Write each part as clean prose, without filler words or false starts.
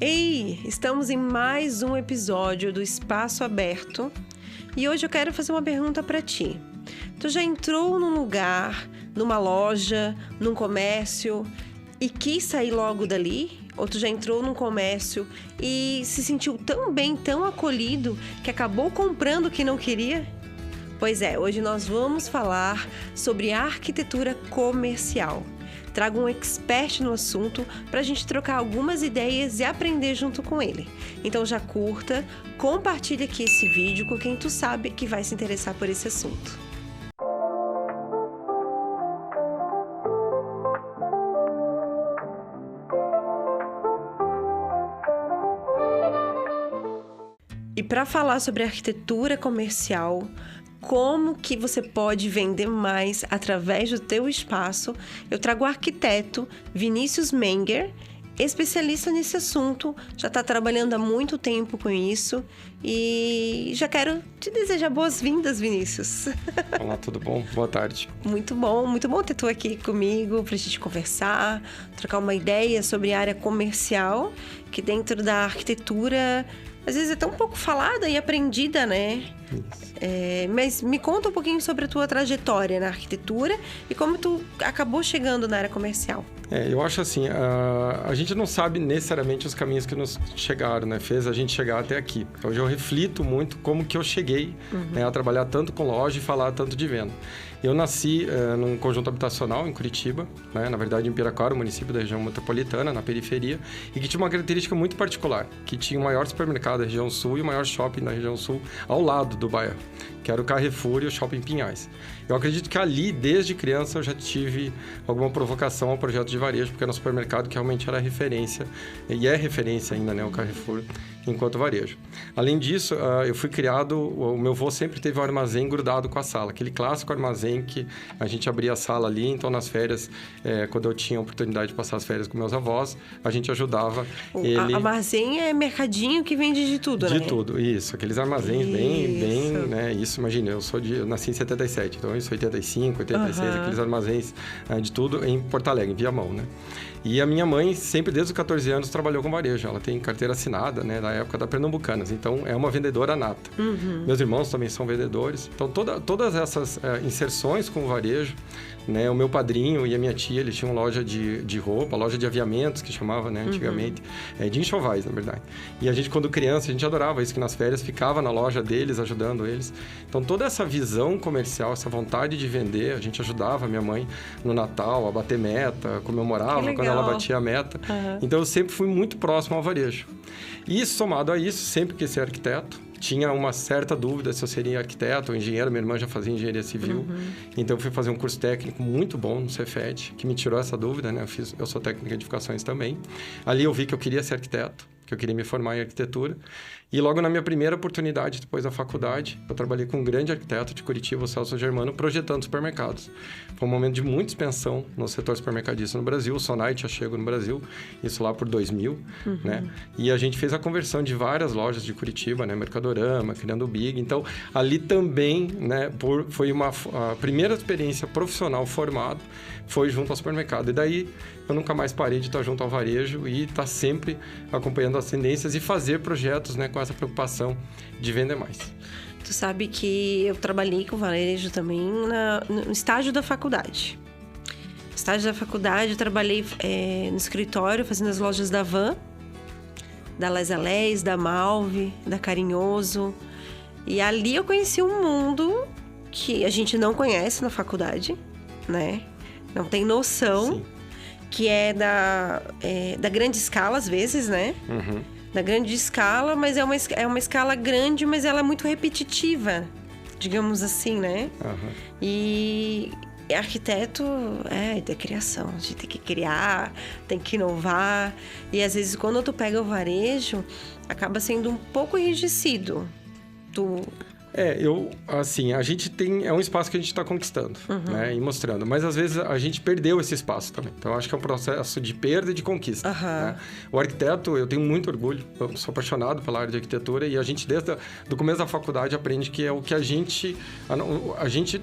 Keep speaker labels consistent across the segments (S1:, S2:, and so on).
S1: Ei, estamos em mais um episódio do Espaço Aberto e hoje eu quero fazer uma pergunta para ti. Tu já entrou num lugar, numa loja, num comércio e quis sair logo dali? Ou tu já entrou num comércio e se sentiu tão bem, tão acolhido, que acabou comprando o que não queria? Pois é, hoje nós vamos falar sobre arquitetura comercial. Trago um expert no assunto para a gente trocar algumas ideias e aprender junto com ele. Então já curta, compartilha aqui esse vídeo com quem tu sabe que vai se interessar por esse assunto. E para falar sobre arquitetura comercial, como que você pode vender mais através do teu espaço, eu trago o arquiteto Vinícius Menger, especialista nesse assunto, já está trabalhando há muito tempo com isso e já quero te desejar boas-vindas, Vinícius.
S2: Olá, tudo bom? Boa tarde.
S1: Muito bom ter tu aqui comigo para a gente conversar, trocar uma ideia sobre a área comercial, que dentro da arquitetura às vezes é tão pouco falada e aprendida, né? Mas me conta um pouquinho sobre a tua trajetória na arquitetura e como tu acabou chegando na área comercial.
S2: Eu acho assim, a gente não sabe necessariamente os caminhos que nos chegaram, né? Fez a gente chegar até aqui. Hoje eu reflito muito como que eu cheguei a trabalhar tanto com loja e falar tanto de venda. Eu nasci num conjunto habitacional em Curitiba, né? Na verdade em Piraquara, município da região metropolitana, na periferia, e que tinha uma característica muito particular, que tinha o maior supermercado da região sul e o maior shopping da região sul ao lado do bairro, que era o Carrefour e o Shopping Pinhais. Eu acredito que ali, desde criança, eu já tive alguma provocação ao projeto de varejo, porque era um supermercado que realmente era referência, e é referência ainda, né, o Carrefour, enquanto varejo. Além disso, eu fui criado, o meu avô sempre teve um armazém grudado com a sala, aquele clássico armazém que a gente abria a sala ali, então nas férias, quando eu tinha a oportunidade de passar as férias com meus avós, a gente ajudava ele...
S1: Armazém é mercadinho que vende de tudo, né?
S2: De tudo, isso. Aqueles armazéns bem, né? Isso, imagina, eu nasci em 77, então isso, 85, 86, aqueles armazéns de tudo em Porto Alegre, em Viamão, né? E a minha mãe, sempre desde os 14 anos, trabalhou com varejo. Ela tem carteira assinada, né, da época da Pernambucanas. Então, é uma vendedora nata. Meus irmãos também são vendedores. Então, todas essas inserções com o varejo, né, o meu padrinho e a minha tia, eles tinham loja de roupa, loja de aviamentos, que chamava, né, antigamente. De enxovais, na verdade. E a gente, quando criança, a gente adorava isso, que nas férias ficava na loja deles, ajudando eles. Então, toda essa visão comercial, essa vontade de vender, a gente ajudava a minha mãe no Natal, a bater meta, comemorava quando ela batia a meta. Então, eu sempre fui muito próximo ao varejo. E, somado a isso, sempre quis ser arquiteto. Tinha uma certa dúvida se eu seria arquiteto ou engenheiro. Minha irmã já fazia engenharia civil. Então, eu fui fazer um curso técnico muito bom no Cefet, que me tirou essa dúvida, né? Eu sou técnico de edificações também. Ali eu vi que eu queria ser arquiteto, que eu queria me formar em arquitetura. E logo na minha primeira oportunidade, depois da faculdade, eu trabalhei com um grande arquiteto de Curitiba, o Celso Germano, projetando supermercados. Foi um momento de muita expansão no setor supermercadista no Brasil. O Sonai tinha chegado no Brasil, isso lá por 2000, né? E a gente fez a conversão de várias lojas de Curitiba, né? Mercadorama, criando o Big. Então, ali também, né? Foi a primeira experiência profissional formada, foi junto ao supermercado. E daí, eu nunca mais parei de estar junto ao varejo e estar sempre acompanhando as tendências e fazer projetos, né, com essa preocupação de vender mais.
S1: Tu sabe que eu trabalhei com varejo também no estágio da faculdade. No estágio da faculdade, eu trabalhei no escritório, fazendo as lojas da Van, da Les Alés, da Malve, da Carinhoso. E ali eu conheci um mundo que a gente não conhece na faculdade, né? Não tem noção. Sim. Que é da grande escala, às vezes, né? Da grande escala, mas é uma escala grande, mas ela é muito repetitiva, digamos assim, né? E arquiteto é da criação, a gente tem que criar, tem que inovar. E às vezes, quando tu pega o varejo, acaba sendo um pouco enrijecido.
S2: A gente tem... É um espaço que a gente está conquistando, né? E mostrando. Mas, às vezes, a gente perdeu esse espaço também. Então, eu acho que é um processo de perda e de conquista. Né? O arquiteto, eu tenho muito orgulho. Eu sou apaixonado pela área de arquitetura. E a gente, desde o começo da faculdade, aprende que é o que a gente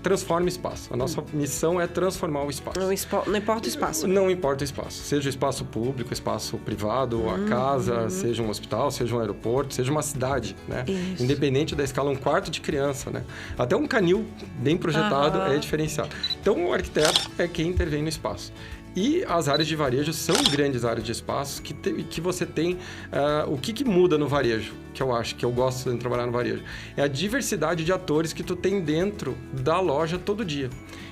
S2: transforma espaço. A nossa missão é transformar o espaço.
S1: Não importa o espaço.
S2: Não importa o espaço. Seja o espaço público, espaço privado, a casa, seja um hospital, seja um aeroporto, seja uma cidade, né? Isso. Independente da escala, um quarto de criança, né? Até um canil bem projetado é diferenciado. Então, o arquiteto é quem intervém no espaço. E as áreas de varejo são grandes áreas de espaço que você tem... o que muda no varejo, que eu acho, que eu gosto de trabalhar no varejo, é a diversidade de atores que tu tem dentro da loja todo dia.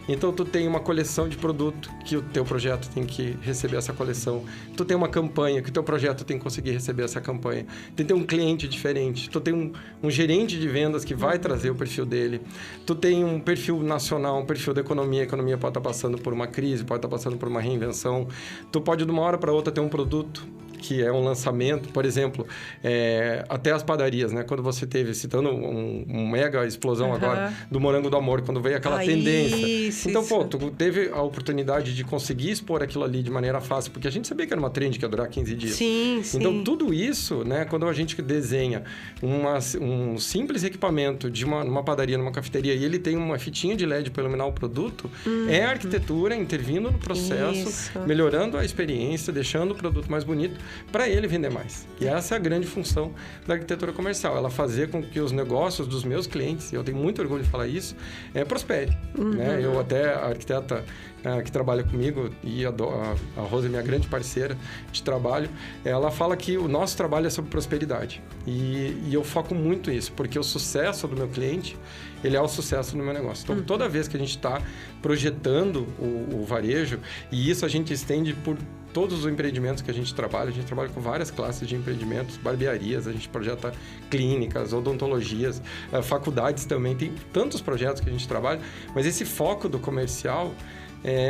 S2: Então, tu tem uma coleção de produto que o teu projeto tem que receber essa coleção. Tu tem uma campanha que o teu projeto tem que conseguir receber essa campanha. Tu tem um cliente diferente. Tu tem um gerente de vendas que vai trazer o perfil dele. Tu tem um perfil nacional, um perfil da economia. A economia pode estar passando por uma crise, pode estar passando por uma reinvenção. Tu pode, de uma hora para outra, ter um produto que é um lançamento, por exemplo, até as padarias, né? Quando você teve, citando um mega explosão agora, do Morango do Amor, quando veio aquela tendência. Então, tu teve a oportunidade de conseguir expor aquilo ali de maneira fácil, porque a gente sabia que era uma trend que ia durar 15 dias.
S1: Sim.
S2: Então, tudo isso, né? Quando a gente desenha um simples equipamento de uma padaria, numa cafeteria, e ele tem uma fitinha de LED para iluminar o produto, é a arquitetura intervindo no processo, melhorando a experiência, deixando o produto mais bonito, para ele vender mais. E essa é a grande função da arquitetura comercial, ela fazer com que os negócios dos meus clientes, e eu tenho muito orgulho de falar isso, prospere. Né? Eu até, a arquiteta que trabalha comigo, e a Rosa é minha grande parceira de trabalho, ela fala que o nosso trabalho é sobre prosperidade. E eu foco muito nisso, porque o sucesso do meu cliente, ele é o sucesso do meu negócio. Então, toda vez que a gente está projetando o varejo, e isso a gente estende por todos os empreendimentos que a gente trabalha com várias classes de empreendimentos, barbearias, a gente projeta clínicas, odontologias, faculdades também, tem tantos projetos que a gente trabalha, mas esse foco do comercial,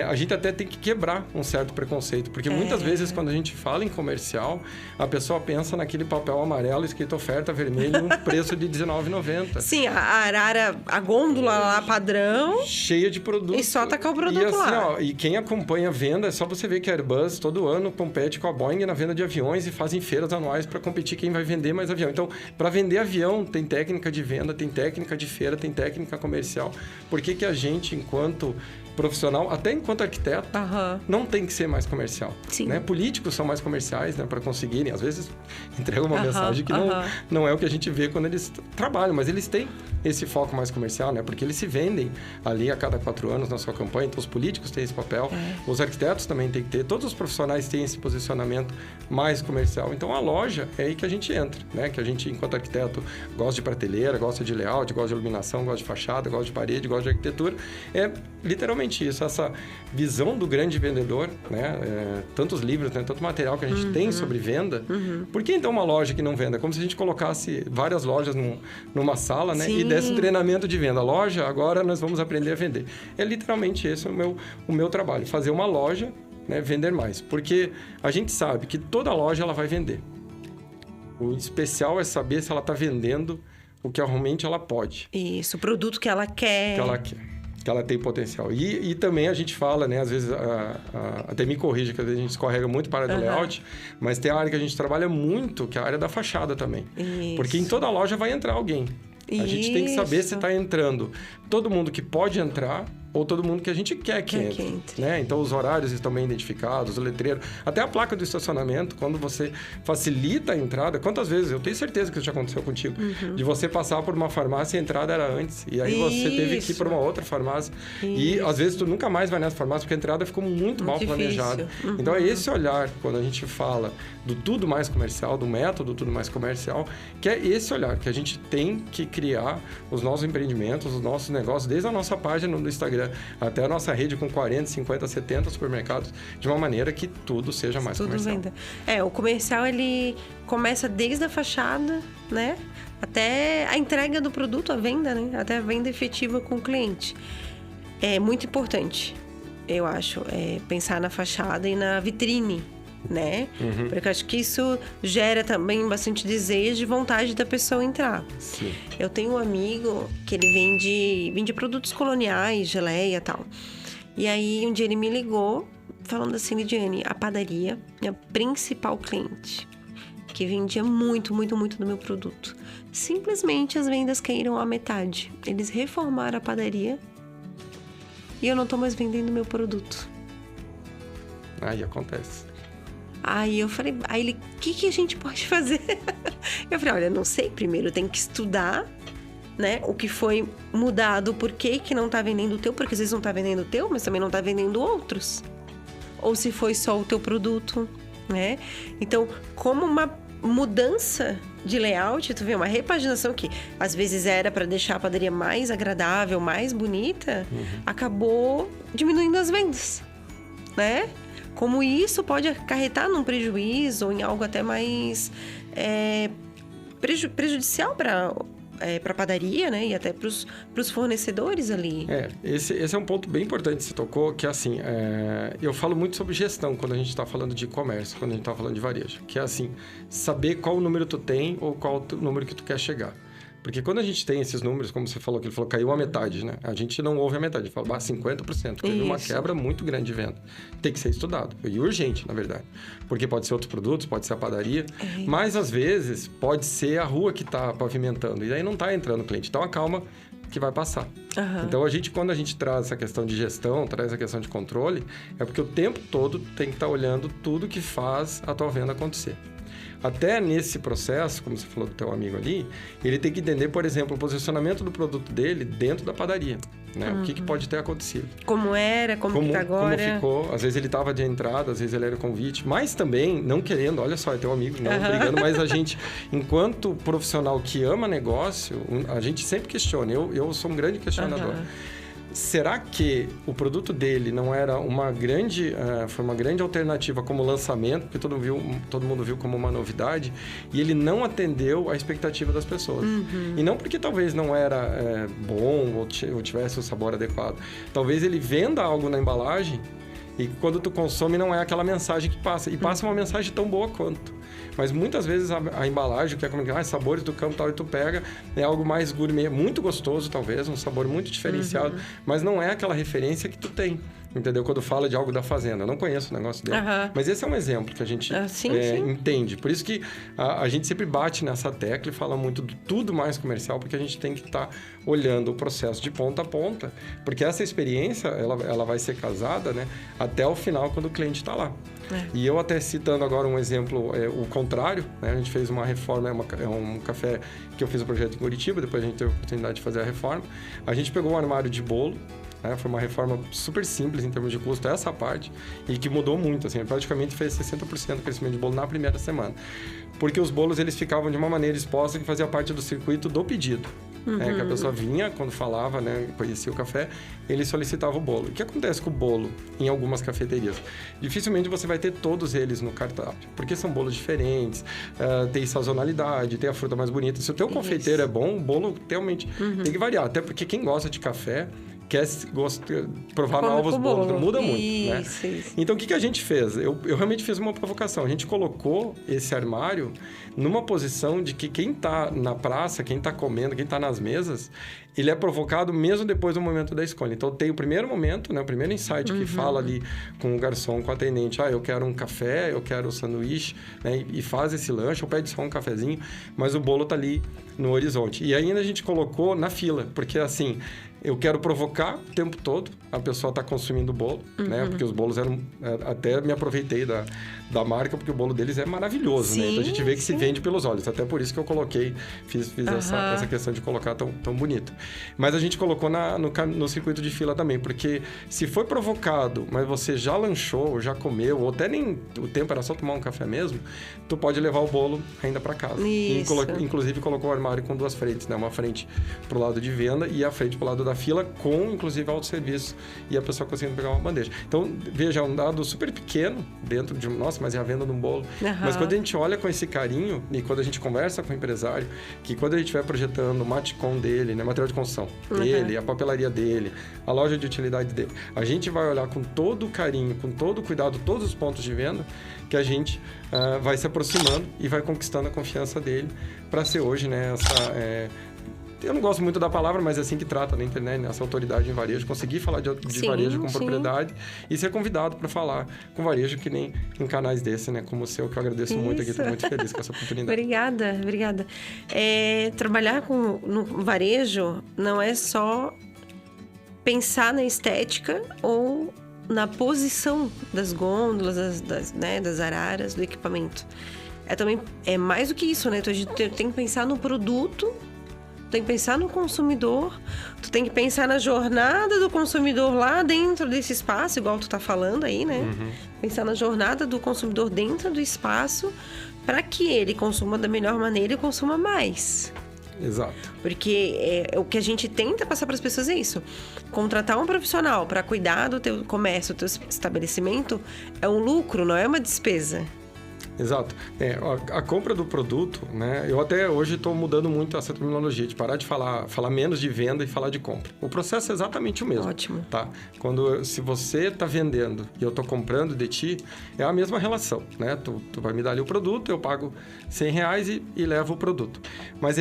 S2: a gente até tem que quebrar um certo preconceito, porque muitas vezes quando a gente fala em comercial, a pessoa pensa naquele papel amarelo escrito oferta vermelho, um preço de R$19,90.
S1: Sim, a arara, a gôndola lá padrão,
S2: cheia de produtos.
S1: E só tacar o produto lá.
S2: E quem acompanha a venda, é só você ver que a Airbus todo ano compete com a Boeing na venda de aviões e fazem feiras anuais para competir quem vai vender mais avião. Então, para vender avião, tem técnica de venda, tem técnica de feira, tem técnica comercial. Por que a gente, enquanto profissional, até enquanto arquiteto, não tem que ser mais comercial. Né? Políticos são mais comerciais, né? Para conseguirem, às vezes, entregam uma mensagem que não é o que a gente vê quando eles trabalham, mas eles têm esse foco mais comercial, né? Porque eles se vendem ali a cada 4 anos na sua campanha, então os políticos têm esse papel, os arquitetos também têm que ter, todos os profissionais têm esse posicionamento mais comercial. Então, a loja é aí que a gente entra, né? Que a gente, enquanto arquiteto, gosta de prateleira, gosta de layout, gosta de iluminação, gosta de fachada, gosta de parede, gosta de arquitetura, literalmente isso, essa visão do grande vendedor, né? Tantos livros, né? Tanto material que a gente tem sobre venda. Por que então uma loja que não venda? É como se a gente colocasse várias lojas numa sala, né? E desse um treinamento de venda. Loja, agora nós vamos aprender a vender. É literalmente esse o meu trabalho, fazer uma loja, né? Vender mais. Porque a gente sabe que toda loja ela vai vender. O especial é saber se ela está vendendo o que realmente ela pode.
S1: Isso, o produto que ela quer.
S2: Que ela tem potencial. E também a gente fala, né? Às vezes, até me corrija, que às vezes a gente escorrega muito para a área do layout, mas tem a área que a gente trabalha muito, que é a área da fachada também.
S1: Isso.
S2: Porque em toda loja vai entrar alguém. A gente tem que saber se está entrando todo mundo que pode entrar ou todo mundo que a gente quer que entre. Né? Então, os horários estão bem identificados, o letreiro, até a placa do estacionamento, quando você facilita a entrada. Quantas vezes, eu tenho certeza que isso já aconteceu contigo, de você passar por uma farmácia e a entrada era antes, e aí você teve que ir para uma outra farmácia. E, às vezes, tu nunca mais vai nessa farmácia, porque a entrada ficou muito mal planejada. Então, é esse olhar, quando a gente fala do tudo mais comercial, do método tudo mais comercial, que é esse olhar que a gente tem que criar os nossos empreendimentos, os nossos negócios, desde a nossa página no Instagram até a nossa rede com 40, 50, 70 supermercados, de uma maneira que tudo seja mais comercial.
S1: Venda. O comercial, ele começa desde a fachada, né? Até a entrega do produto, a venda, né? Até a venda efetiva com o cliente. É muito importante, eu acho, pensar na fachada e na vitrine, né? Porque eu acho que isso gera também bastante desejo e vontade da pessoa entrar.
S2: Sim.
S1: Eu tenho um amigo que ele vende produtos coloniais, geleia e tal. E aí, um dia ele me ligou, falando assim: Lidiane, a padaria, minha principal cliente, que vendia muito, muito, muito do meu produto. Simplesmente as vendas caíram à metade. Eles reformaram a padaria e eu não tô mais vendendo meu produto.
S2: Aí acontece.
S1: Aí eu falei, aí ele, o que a gente pode fazer? Eu falei, olha, não sei, primeiro tem que estudar, né, o que foi mudado, por que não tá vendendo o teu, porque às vezes não tá vendendo o teu, mas também não tá vendendo outros. Ou se foi só o teu produto, né? Então, como uma mudança de layout, tu vê, uma repaginação que às vezes era para deixar a padaria mais agradável, mais bonita, acabou diminuindo as vendas, né? Como isso pode acarretar num prejuízo ou em algo até mais prejudicial para a padaria, né? E até para os fornecedores ali.
S2: Esse é um ponto bem importante que você tocou, que assim, eu falo muito sobre gestão quando a gente está falando de e-commerce, quando a gente está falando de varejo. Que é assim, saber qual número tu tem ou qual número que tu quer chegar. Porque quando a gente tem esses números, como você falou, que ele falou, caiu a metade, né? A gente não ouve a metade, a gente fala, 50%. Teve uma quebra muito grande de venda. Tem que ser estudado. E urgente, na verdade. Porque pode ser outros produtos, pode ser a padaria. Mas, às vezes, pode ser a rua que está pavimentando. E aí não está entrando o cliente. Então, acalma que vai passar. Então, quando a gente traz essa questão de gestão, traz essa questão de controle, é porque o tempo todo tem que estar olhando tudo que faz a tua venda acontecer. Até nesse processo, como você falou do teu amigo ali, ele tem que entender, por exemplo, o posicionamento do produto dele dentro da padaria, né? O que pode ter acontecido.
S1: Como era, como que tá agora.
S2: Como ficou. Às vezes ele estava de entrada, às vezes ele era convite. Mas também, não querendo, olha só, é teu amigo, não brigando, mas a gente, enquanto profissional que ama negócio, a gente sempre questiona. Eu sou um grande questionador. Será que o produto dele não era foi uma grande alternativa como lançamento, porque todo mundo viu como uma novidade, e ele não atendeu a expectativa das pessoas? E não porque talvez não era bom ou tivesse o sabor adequado. Talvez ele venda algo na embalagem e quando tu consome não é aquela mensagem que passa. E passa uma mensagem tão boa quanto. Mas muitas vezes a embalagem, que é como sabores do campo, tal, e tu pega, é algo mais gourmet, muito gostoso talvez, um sabor muito diferenciado, mas não é aquela referência que tu tem, entendeu? Quando fala de algo da fazenda. Eu não conheço o negócio dele. Mas esse é um exemplo que a gente entende. Por isso que a gente sempre bate nessa tecla e fala muito do tudo mais comercial, porque a gente tem que estar olhando o processo de ponta a ponta, porque essa experiência, ela vai ser casada, né, até o final, quando o cliente está lá. E eu até citando agora um exemplo, o contrário, né? A gente fez uma reforma, é um café que eu fiz o projeto em Curitiba, depois a gente teve a oportunidade de fazer a reforma. A gente pegou um armário de bolo, né? Foi uma reforma super simples em termos de custo, essa parte, e que mudou muito, assim, praticamente fez 60% do crescimento de bolo na primeira semana. Porque os bolos, eles ficavam de uma maneira exposta que fazia parte do circuito do pedido. Que a pessoa vinha, quando falava, né, conhecia o café, ele solicitava o bolo. O que acontece com o bolo em algumas cafeterias? Dificilmente você vai ter todos eles no cardápio, porque são bolos diferentes, tem sazonalidade, tem a fruta mais bonita. Se o teu confeiteiro é bom, o bolo realmente tem que variar. Até porque quem gosta de café quer provar novos bolos, muda muito, né? Então, o que a gente fez? Eu realmente fiz uma provocação. A gente colocou esse armário numa posição de que quem está na praça, quem está comendo, quem está nas mesas, ele é provocado mesmo depois do momento da escolha. Então, tem o primeiro momento, né? O primeiro insight que fala ali com o garçom, com o atendente. Eu quero um café, eu quero um sanduíche, né? E faz esse lanche, ou pede só um cafezinho, mas o bolo está ali no horizonte. E ainda a gente colocou na fila, porque assim, eu quero provocar o tempo todo a pessoa está consumindo o bolo, né? Porque os bolos eram... Até me aproveitei da marca, porque o bolo deles é maravilhoso, né? Então, a gente vê que se vende pelos olhos. Até por isso que eu coloquei, fiz essa questão de colocar tão bonito. Mas a gente colocou no circuito de fila também, porque se foi provocado, mas você já lanchou, já comeu, ou até nem o tempo era só tomar um café mesmo, tu pode levar o bolo ainda para casa. Inclusive, colocou o armário com duas frentes, né? Uma frente pro lado de venda e a frente pro lado da fila com, inclusive, autosserviço e a pessoa conseguindo pegar uma bandeja. Então, veja, é um dado super pequeno dentro de nossa, mas é a venda de um bolo. Mas quando a gente olha com esse carinho e quando a gente conversa com o empresário, que quando a gente estiver projetando o maticom dele, né, material de construção dele, a papelaria dele, a loja de utilidade dele, a gente vai olhar com todo o carinho, com todo o cuidado, todos os pontos de venda, que a gente vai se aproximando e vai conquistando a confiança dele para ser hoje, né, eu não gosto muito da palavra, mas é assim que trata na internet, né? Essa autoridade em varejo, conseguir falar de varejo com propriedade e ser convidado para falar com varejo, que nem em canais desse, né? Como o seu, que eu agradeço muito aqui, estou muito feliz com essa oportunidade.
S1: Obrigada. Trabalhar no varejo não é só pensar na estética ou na posição das gôndolas, das araras, do equipamento. É mais do que isso, né? Então, a gente tem que pensar no produto, tem que pensar no consumidor, tu tem que pensar na jornada do consumidor lá dentro desse espaço, igual tu tá falando aí, né? Pensar na jornada do consumidor dentro do espaço para que ele consuma da melhor maneira e consuma mais.
S2: Exato.
S1: Porque o que a gente tenta passar para as pessoas é isso. Contratar um profissional para cuidar do teu comércio, do teu estabelecimento, é um lucro, não é uma despesa.
S2: Exato. A compra do produto, né? Eu até hoje estou mudando muito essa terminologia, de parar de falar menos de venda e falar de compra. O processo é exatamente o mesmo.
S1: Ótimo.
S2: Tá? Se você está vendendo e eu estou comprando de ti, é a mesma relação, né? Tu vai me dar ali o produto, eu pago R$100 e levo o produto. Mas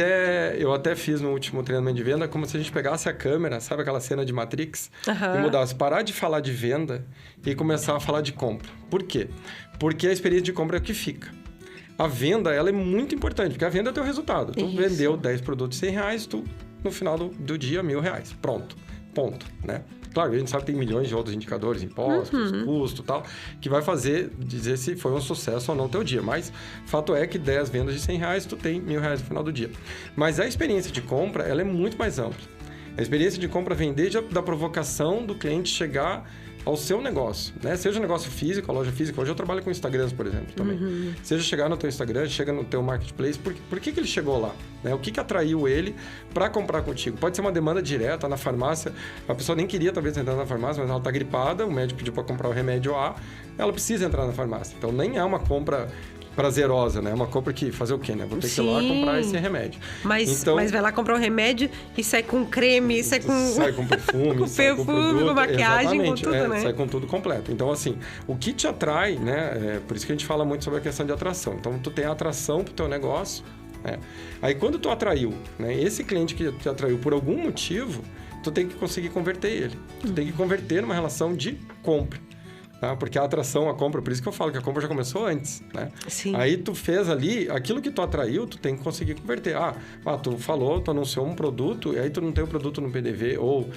S2: eu até fiz no último treinamento de venda como se a gente pegasse a câmera, sabe aquela cena de Matrix? E mudasse, parar de falar de venda e começar a falar de compra. Por quê? Porque a experiência de compra é o que fica. A venda, ela é muito importante, porque a venda é o teu resultado. Tu vendeu 10 produtos de R$100, tu, no final do dia, R$1.000. Pronto. Ponto, né? Claro, a gente sabe que tem milhões de outros indicadores, impostos, custo e tal, que vai dizer se foi um sucesso ou não o teu dia. Mas, fato é que 10 vendas de R$100, tu tem R$1.000 no final do dia. Mas a experiência de compra, ela é muito mais ampla. A experiência de compra vem desde da provocação do cliente chegar ao seu negócio, né? Seja um negócio físico, a loja física. Hoje eu trabalho com Instagrams, por exemplo, também. Seja chegar no teu Instagram, chega no teu marketplace, por que ele chegou lá? Né? O que atraiu ele para comprar contigo? Pode ser uma demanda direta na farmácia. A pessoa nem queria, talvez, entrar na farmácia, mas ela está gripada, o médico pediu para comprar o remédio A, ela precisa entrar na farmácia. Então, nem é uma compra prazerosa, né? É uma compra que fazer o quê, né? Vou ter que ir lá comprar esse remédio.
S1: Mas vai lá comprar um remédio e sai com creme, sai com
S2: perfume,
S1: com
S2: sai com produto,
S1: com maquiagem, com tudo, né?
S2: Sai com tudo completo. Então, assim, o que te atrai, né? Por isso que a gente fala muito sobre a questão de atração. Então, tu tem a atração pro teu negócio, né? Aí, quando tu atraiu, né? Esse cliente que te atraiu por algum motivo, tu tem que conseguir converter ele. Tu tem que converter numa relação de compra. Tá? Porque a atração, a compra, por isso que eu falo que a compra já começou antes, né?
S1: Sim.
S2: Aí tu fez ali, aquilo que tu atraiu, tu tem que conseguir converter. Tu falou, tu anunciou um produto, e aí tu não tem o produto no PDV, ou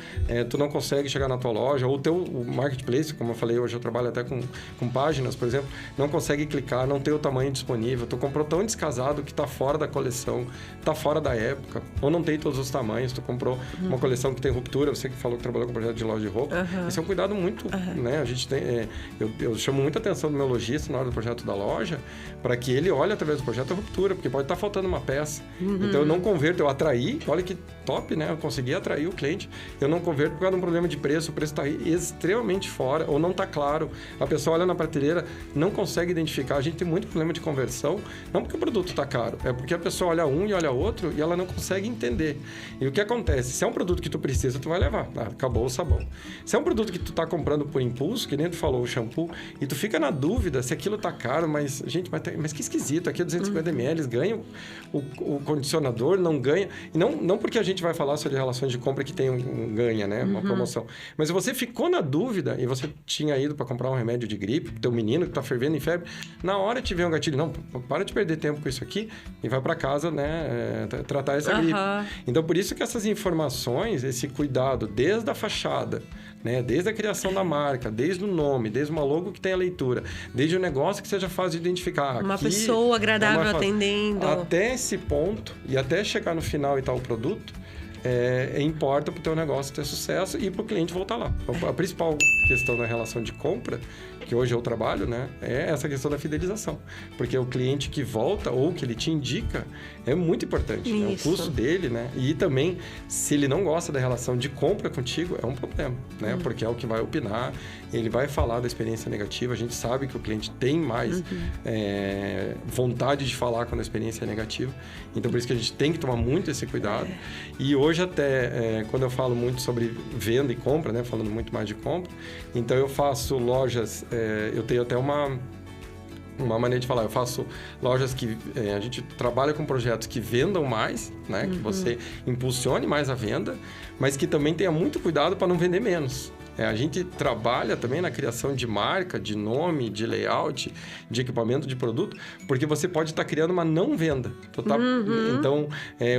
S2: tu não consegue chegar na tua loja, ou o marketplace, como eu falei, hoje eu trabalho até com páginas, por exemplo, não consegue clicar, não tem o tamanho disponível, tu comprou tão descasado que tá fora da coleção, tá fora da época, ou não tem todos os tamanhos, tu comprou uma coleção que tem ruptura, você que falou que trabalhou com projeto de loja de roupa, esse é um cuidado muito, né? A gente tem... Eu chamo muita atenção do meu lojista na hora do projeto da loja, para que ele olhe através do projeto a ruptura, porque pode estar faltando uma peça. Então, eu não converto, eu atraí, olha que top, né? Eu consegui atrair o cliente. Eu não converto por causa de um problema de preço, o preço está extremamente fora, ou não está claro. A pessoa olha na prateleira, não consegue identificar. A gente tem muito problema de conversão, não porque o produto está caro, é porque a pessoa olha um e olha outro e ela não consegue entender. E o que acontece? Se é um produto que tu precisa, tu vai levar. Acabou o sabão. Se é um produto que tu está comprando por impulso, que nem tu falou, o shampoo, e tu fica na dúvida se aquilo tá caro, mas, gente, mas que esquisito, aqui é 250 ml, ganha o condicionador, não ganha. E não porque a gente vai falar sobre relações de compra que tem ganha, né? Uma promoção. Mas se você ficou na dúvida e você tinha ido para comprar um remédio de gripe, pro teu menino que tá fervendo em febre, na hora te vem um gatilho, não, para de perder tempo com isso aqui e vai para casa, né? Tratar essa gripe. Então, por isso que essas informações, esse cuidado desde a fachada, né? Desde a criação da marca, desde o nome, desde uma logo que tenha leitura, desde o negócio que seja fácil de identificar.
S1: Uma pessoa agradável atendendo.
S2: Até esse ponto, e até chegar no final e tal o produto, importa para o teu negócio ter sucesso e para o cliente voltar lá. A principal questão da relação de compra que hoje eu trabalho, né? É essa questão da fidelização. Porque o cliente que volta ou que ele te indica é muito importante. Né? O custo dele, né? E também, se ele não gosta da relação de compra contigo, é um problema, né? Porque é o que vai opinar, ele vai falar da experiência negativa. A gente sabe que o cliente tem mais vontade de falar quando a experiência é negativa. Então, por isso que a gente tem que tomar muito esse cuidado. E hoje até, quando eu falo muito sobre venda e compra, né? Falando muito mais de compra, então eu faço lojas, eu tenho até uma maneira de falar, eu faço lojas que a gente trabalha com projetos que vendam mais, né? Que você impulsione mais a venda, mas que também tenha muito cuidado para não vender menos. A gente trabalha também na criação de marca, de nome, de layout, de equipamento, de produto, porque você pode estar criando uma não venda. Então,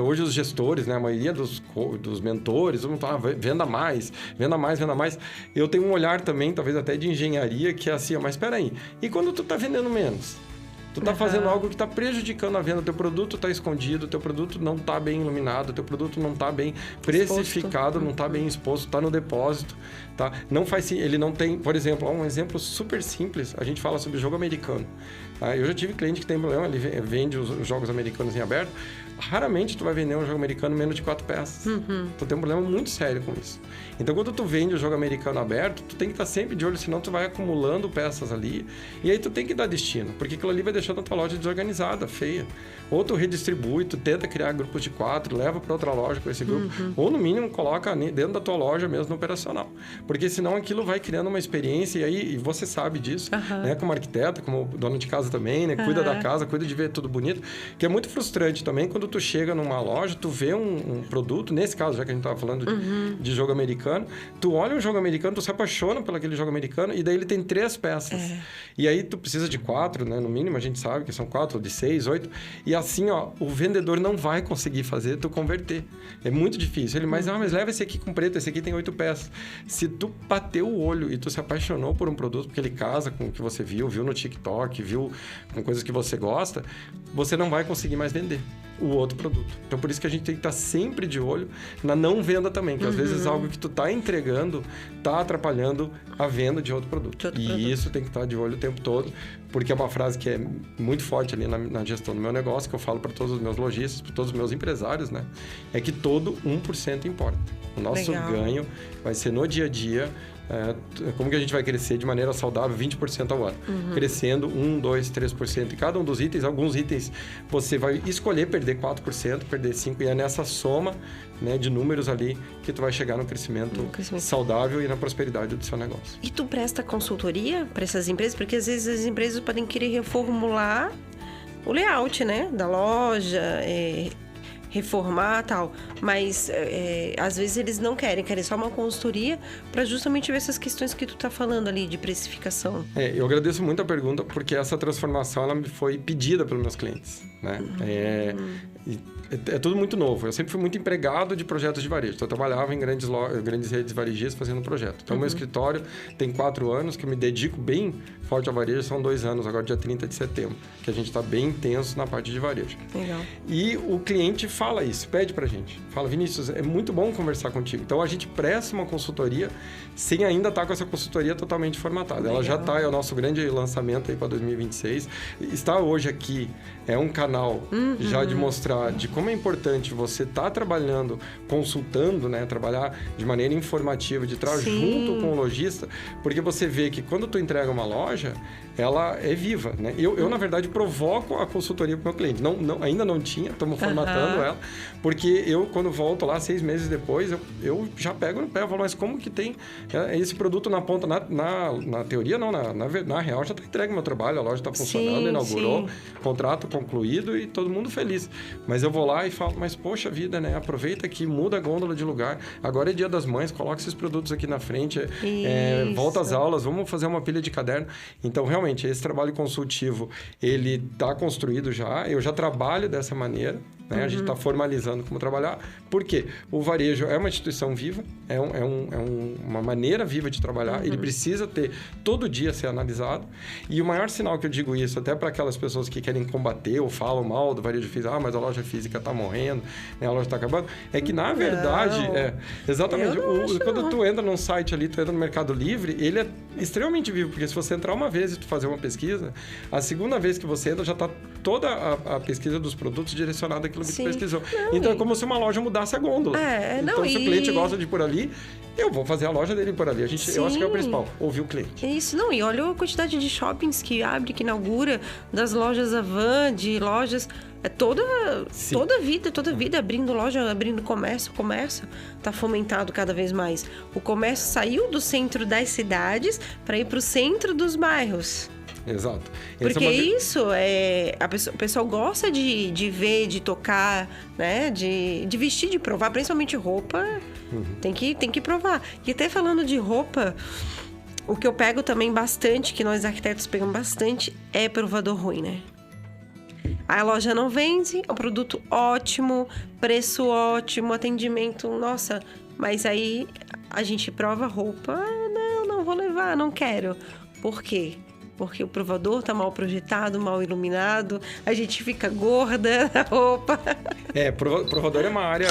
S2: hoje os gestores, né, a maioria dos mentores, vão falar, venda mais, venda mais, venda mais. Eu tenho um olhar também, talvez até de engenharia, que é assim, mas espera aí, e quando tu está vendendo menos? Tu tá fazendo algo que está prejudicando a venda. Teu produto está escondido, teu produto não está bem iluminado, teu produto não está bem precificado, não está bem exposto, está no depósito, tá? Não faz, ele não tem, por exemplo, um exemplo super simples, a gente fala sobre jogo americano. Tá? Eu já tive cliente que tem problema, ele vende os jogos americanos em aberto. Raramente tu vai vender um jogo americano menos de 4 peças. Tu tem um problema muito sério com isso. Então, quando tu vende o jogo americano aberto, tu tem que estar sempre de olho, senão tu vai acumulando peças ali. E aí tu tem que dar destino, porque aquilo ali vai deixando a tua loja desorganizada, feia. Ou tu redistribui, tu tenta criar grupos de 4, leva para outra loja com esse grupo. Ou, no mínimo, coloca dentro da tua loja mesmo no operacional. Porque senão aquilo vai criando uma experiência e aí você sabe disso, né? Como arquiteta, como dona de casa também, né? Cuida da casa, cuida de ver tudo bonito. Que é muito frustrante também quando tu chega numa loja, tu vê um produto, nesse caso, já que a gente estava falando de jogo americano, tu olha um jogo americano, tu se apaixona por aquele jogo americano e daí ele tem 3 peças. E aí tu precisa de 4, né? No mínimo, a gente sabe que são 4, ou de 6, 8. E assim, ó, o vendedor não vai conseguir fazer tu converter. É muito difícil. Ele, mas leva esse aqui com preto, esse aqui tem 8 peças. Se tu bateu o olho e tu se apaixonou por um produto, porque ele casa com o que você viu no TikTok, viu com coisas que você gosta, você não vai conseguir mais vender o outro produto. Então, por isso que a gente tem que estar sempre de olho na não venda também, que às vezes algo que tu tá entregando tá atrapalhando a venda de outro produto. Isso tem que estar de olho o tempo todo, porque é uma frase que é muito forte ali na gestão do meu negócio, que eu falo para todos os meus lojistas, para todos os meus empresários, né? É que todo 1% importa. O nosso ganho vai ser no dia a dia. Como que a gente vai crescer de maneira saudável 20% ao ano? Crescendo 1, 2, 3%. E cada um dos itens, alguns itens você vai escolher perder 4%, perder 5%, e é nessa soma, né, de números ali que tu vai chegar no crescimento saudável e na prosperidade do seu negócio.
S1: E tu presta consultoria para essas empresas? Porque às vezes as empresas podem querer reformular o layout, né, da loja, reformar tal, mas às vezes eles não querem só uma consultoria para justamente ver essas questões que tu tá falando ali de precificação.
S2: Eu agradeço muito a pergunta, porque essa transformação ela me foi pedida pelos meus clientes, né? É tudo muito novo. Eu sempre fui muito empregado de projetos de varejo. Então, eu trabalhava em grandes redes varejistas fazendo projeto. Então, meu escritório tem 4 anos, que eu me dedico bem forte ao varejo. São 2 anos, agora dia 30 de setembro, que a gente está bem intenso na parte de varejo.
S1: Legal.
S2: E o cliente fala isso, pede pra gente. Fala, Vinícius, é muito bom conversar contigo. Então, a gente presta uma consultoria sem ainda estar com essa consultoria totalmente formatada. Legal. Ela já está, é o nosso grande lançamento aí para 2026. Está hoje aqui, é um canal já de mostrar de como é importante você estar trabalhando, consultando, né? Trabalhar de maneira informativa, de estar junto com o lojista, porque você vê que quando tu entrega uma loja, ela é viva, né? Eu na verdade, provoco a consultoria para o meu cliente. Ainda não tinha, estamos formatando ela, porque eu, quando volto lá 6 meses depois, eu já pego no pé e falo, mas como que tem esse produto na ponta? Na teoria, não, na real, já está entregue o meu trabalho, a loja está funcionando, inaugurou, contrato concluído e todo mundo feliz. Mas eu vou lá e falo, mas poxa vida, né? Aproveita que muda a gôndola de lugar. Agora é Dia das Mães, coloca esses produtos aqui na frente, volta às aulas, vamos fazer uma pilha de caderno. Então, realmente, esse trabalho consultivo, ele está construído já. Eu já trabalho dessa maneira, né? A gente está formalizando como trabalhar. Por quê? O varejo é uma instituição viva, é uma maneira viva de trabalhar, ele precisa ter todo dia ser analisado. E o maior sinal que eu digo isso, até para aquelas pessoas que querem combater ou falam mal do varejo físico, mas a loja física está morrendo, né? A loja está acabando, é que na verdade, exatamente, quando tu entra num site ali, tu entra no Mercado Livre, ele é extremamente vivo, porque se você entrar uma vez e tu fazer uma pesquisa, a segunda vez que você entra já está toda a pesquisa dos produtos direcionada àquilo que tu pesquisou. Então é como se uma loja mudasse a gôndola. Então se o cliente gosta de ir por ali, eu vou fazer a loja dele por ali. Eu acho que é o principal, ouvir o cliente.
S1: Isso, não, e olha a quantidade de shoppings que abre, que inaugura, das lojas Avan, de lojas... Toda vida abrindo loja, abrindo comércio. O comércio está fomentado cada vez mais. O comércio saiu do centro das cidades para ir para o centro dos bairros.
S2: Exato.
S1: Porque o pessoal gosta de ver, de tocar, né? De vestir, de provar, principalmente roupa. Tem que provar. E até falando de roupa, o que eu pego também bastante, que nós arquitetos pegamos bastante, é provador ruim, né? A loja não vende, é um produto ótimo, preço ótimo, atendimento, nossa, mas aí a gente prova a roupa, não vou levar, não quero. Por quê? Porque o provador tá mal projetado, mal iluminado, a gente fica gorda na roupa.
S2: Provador é uma área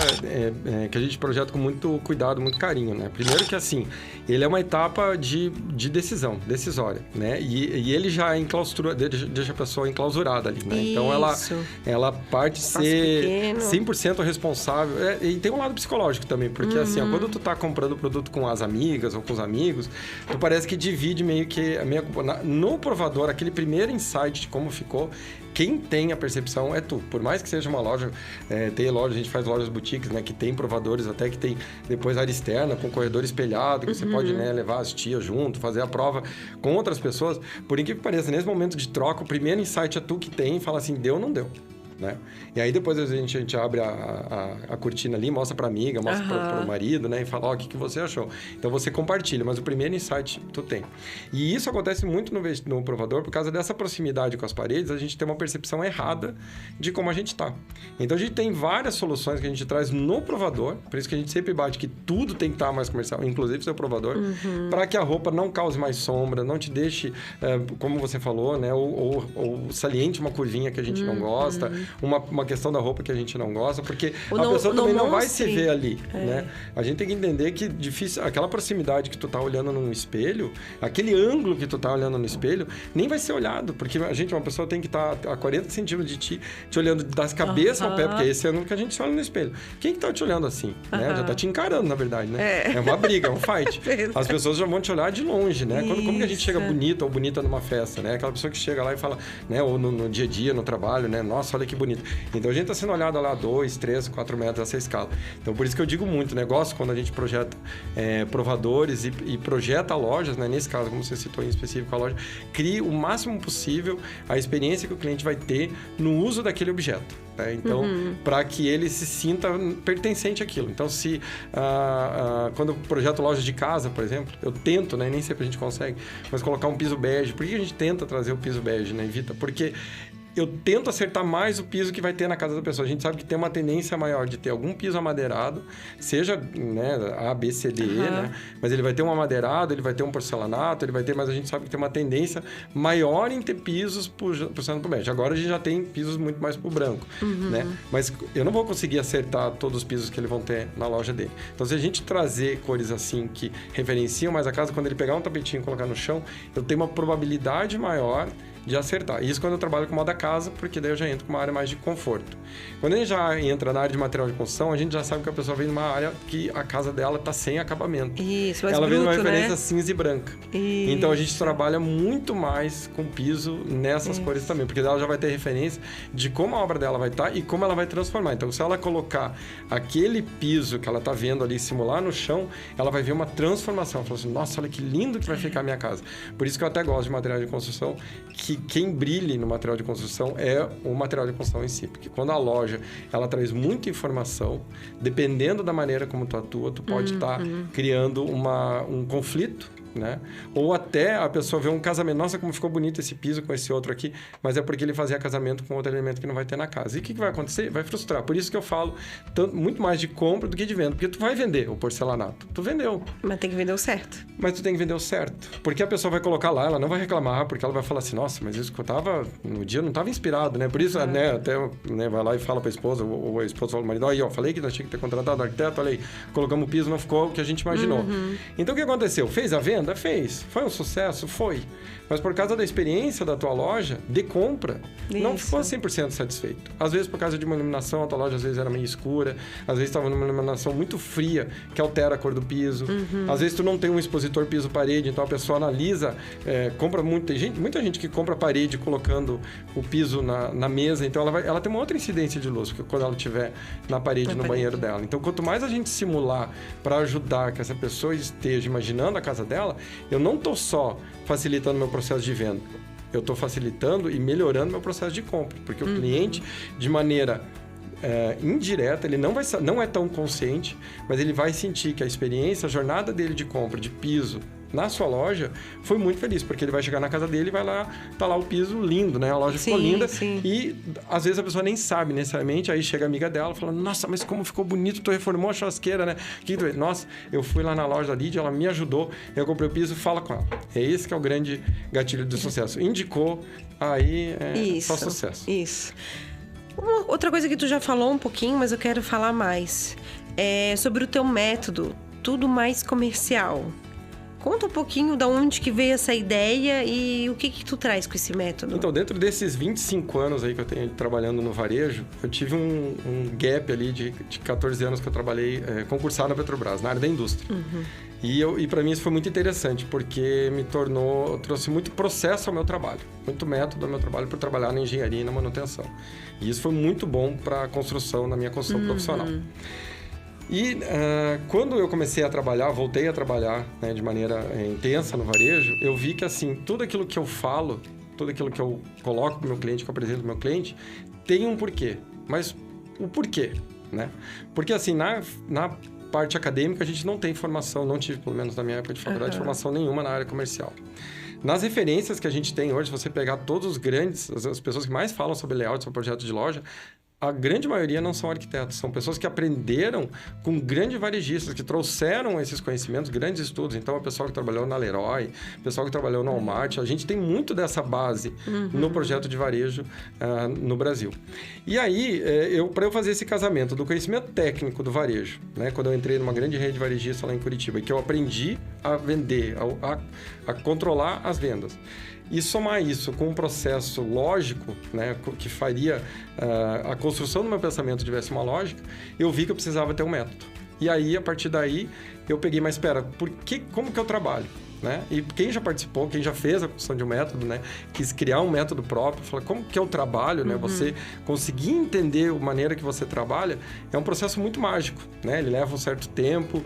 S2: que a gente projeta com muito cuidado, muito carinho, né? Primeiro que, assim, ele é uma etapa de decisão, decisória, né? E ele já deixa a pessoa enclausurada ali, né? Então, ela parte de ser 100% responsável. E tem um lado psicológico também, porque, assim, quando tu tá comprando produto com as amigas ou com os amigos, tu parece que divide meio que a minha culpa. No provador, aquele primeiro insight de como ficou, quem tem a percepção é tu. Por mais que seja uma loja, tem loja, a gente faz lojas boutiques, né? Que tem provadores, até que tem depois área externa, com corredor espelhado, que você pode, né, levar as tias junto, fazer a prova com outras pessoas. Por incrível que pareça, nesse momento de troca, o primeiro insight é tu que tem e fala assim, deu ou não deu. Né? E aí depois a gente abre a cortina ali, mostra para amiga, mostra para o marido, né? E fala, o que você achou? Então você compartilha, mas o primeiro insight tu tem. E isso acontece muito no provador, por causa dessa proximidade com as paredes, a gente tem uma percepção errada de como a gente está. Então a gente tem várias soluções que a gente traz no provador, por isso que a gente sempre bate que tudo tem que estar mais comercial, inclusive o seu provador, para que a roupa não cause mais sombra, não te deixe, como você falou, né? Ou saliente uma curvinha que a gente não gosta, uma questão da roupa que a gente não gosta, porque a pessoa também não vai se ver ali, né? A gente tem que entender que difícil, aquela proximidade que tu tá olhando num espelho, aquele ângulo que tu tá olhando no espelho, nem vai ser olhado, porque uma pessoa tem que estar a 40 centímetros de ti, te olhando das cabeças ao pé, porque é esse ângulo que a gente olha no espelho. Quem que tá te olhando assim, né? Já tá te encarando, na verdade, né? É uma briga, é um fight. As pessoas já vão te olhar de longe, né? Como que a gente chega bonita ou bonita numa festa, né? Aquela pessoa que chega lá e fala, né? Ou no dia a dia, no trabalho, né? Nossa, olha que bonito. Então a gente está sendo olhado lá 2, 3, 4 metros essa escala. Então por isso que eu digo muito, negócio quando a gente projeta provadores e projeta lojas, né? Nesse caso, como você citou em específico a loja, crie o máximo possível a experiência que o cliente vai ter no uso daquele objeto. Né? Então, para que ele se sinta pertencente àquilo. Então, se quando eu projeto loja de casa, por exemplo, eu tento, né? Nem sempre a gente consegue, mas colocar um piso bege. Por que a gente tenta trazer o piso bege, né, Vita? Porque eu tento acertar mais o piso que vai ter na casa da pessoa. A gente sabe que tem uma tendência maior de ter algum piso amadeirado, seja, né, A, B, C, D, E, né? Mas ele vai ter um amadeirado, ele vai ter um porcelanato, mas a gente sabe que tem uma tendência maior em ter pisos puxando pro bege. Agora a gente já tem pisos muito mais pro branco, né? Mas eu não vou conseguir acertar todos os pisos que eles vão ter na loja dele. Então, se a gente trazer cores assim que referenciam mais a casa, quando ele pegar um tapetinho e colocar no chão, eu tenho uma probabilidade maior de acertar. Isso quando eu trabalho com moda casa, porque daí eu já entro com uma área mais de conforto. Quando a gente já entra na área de material de construção, a gente já sabe que a pessoa vem numa área que a casa dela está sem acabamento.
S1: Isso, mais
S2: ela
S1: bruto,
S2: vem numa referência,
S1: né?
S2: Cinza e branca.
S1: Isso.
S2: Então a gente trabalha muito mais com piso nessas cores também, porque ela já vai ter referência de como a obra dela vai estar e como ela vai transformar. Então, se ela colocar aquele piso que ela está vendo ali simular no chão, ela vai ver uma transformação. Ela fala assim, nossa, olha que lindo que vai ficar a minha casa. Por isso que eu até gosto de material de construção, que quem brilhe no material de construção é o material de construção em si. Porque quando a loja, ela traz muita informação, dependendo da maneira como tu atua, tu pode estar criando um conflito né? Ou até a pessoa vê um casamento, nossa, como ficou bonito esse piso com esse outro aqui, mas é porque ele fazia casamento com outro elemento que não vai ter na casa. E o que vai acontecer? Vai frustrar. Por isso que eu falo muito mais de compra do que de venda, porque tu vai vender o porcelanato. Tu vendeu.
S1: Mas tem que vender o certo.
S2: Mas tu tem que vender o certo. Porque a pessoa vai colocar lá, ela não vai reclamar, porque ela vai falar assim, nossa, mas isso que eu tava, no dia eu não tava inspirado, né? Por isso, né, até né, vai lá e fala pra esposa, ou a esposa fala pro marido, aí, ó, falei que nós tínhamos que ter contratado arquiteto, olha aí, colocamos o piso, não ficou o que a gente imaginou. Então, o que aconteceu? Fez a venda? Fez. Foi um sucesso? Foi. Mas por causa da experiência da tua loja, de compra, não ficou 100% satisfeito. Às vezes, por causa de uma iluminação, a tua loja às vezes era meio escura, às vezes estava numa iluminação muito fria, que altera a cor do piso. Às vezes, tu não tem um expositor piso-parede, então a pessoa analisa, compra muita gente que compra parede colocando o piso na mesa, então ela tem uma outra incidência de luz, porque quando ela estiver na parede, no banheiro dela. Então, quanto mais a gente simular para ajudar que essa pessoa esteja imaginando a casa dela, eu não estou só facilitando meu processo de venda, eu estou facilitando e melhorando meu processo de compra, porque o cliente, de maneira indireta, ele não é tão consciente, mas ele vai sentir que a experiência, a jornada dele de compra de piso na sua loja foi muito feliz, porque ele vai chegar na casa dele e vai lá, tá lá o piso lindo, né? A loja ficou linda. E às vezes a pessoa nem sabe necessariamente, aí chega a amiga dela falando, nossa, mas como ficou bonito, tu reformou a churrasqueira, né? Nossa, eu fui lá na loja da Lídia, ela me ajudou, eu comprei o piso, fala com ela. É esse que é o grande gatilho do sucesso. Indicou, aí só sucesso.
S1: Isso. Outra coisa que tu já falou um pouquinho, mas eu quero falar mais, é sobre o teu método, tudo mais comercial. Conta um pouquinho de onde que veio essa ideia e o que tu traz com esse método.
S2: Então, dentro desses 25 anos aí que eu tenho trabalhando no varejo, eu tive um gap ali de 14 anos que eu trabalhei concursado na Petrobras, na área da indústria. E para mim isso foi muito interessante, porque trouxe muito processo ao meu trabalho, muito método ao meu trabalho por trabalhar na engenharia e na manutenção. E isso foi muito bom para a construção, na minha construção profissional. E quando eu comecei a trabalhar, voltei a trabalhar, né, de maneira intensa no varejo, eu vi que assim, tudo aquilo que eu falo, tudo aquilo que eu coloco para o meu cliente, que eu apresento para o meu cliente, tem um porquê. Mas o porquê, né? Porque assim, na parte acadêmica a gente não tem formação, não tive, pelo menos na minha época de faculdade, formação nenhuma na área comercial. Nas referências que a gente tem hoje, se você pegar todos os grandes, as pessoas que mais falam sobre layout, sobre projeto de loja, a grande maioria não são arquitetos, são pessoas que aprenderam com grandes varejistas, que trouxeram esses conhecimentos, grandes estudos. Então, o pessoal que trabalhou na Leroy, o pessoal que trabalhou no Walmart, a gente tem muito dessa base no projeto de varejo no Brasil. E aí, para eu fazer esse casamento do conhecimento técnico do varejo, né, quando eu entrei numa grande rede varejista lá em Curitiba, e que eu aprendi a vender, a controlar as vendas, e somar isso com um processo lógico, né, que faria a construção do meu pensamento tivesse uma lógica, eu vi que eu precisava ter um método. E aí, a partir daí, eu peguei, mas espera, como que eu trabalho? Né? E quem já participou, quem já fez a construção de um método, né, quis criar um método próprio, falar como que é o trabalho, né? Você conseguir entender a maneira que você trabalha é um processo muito mágico, né? Ele leva um certo tempo,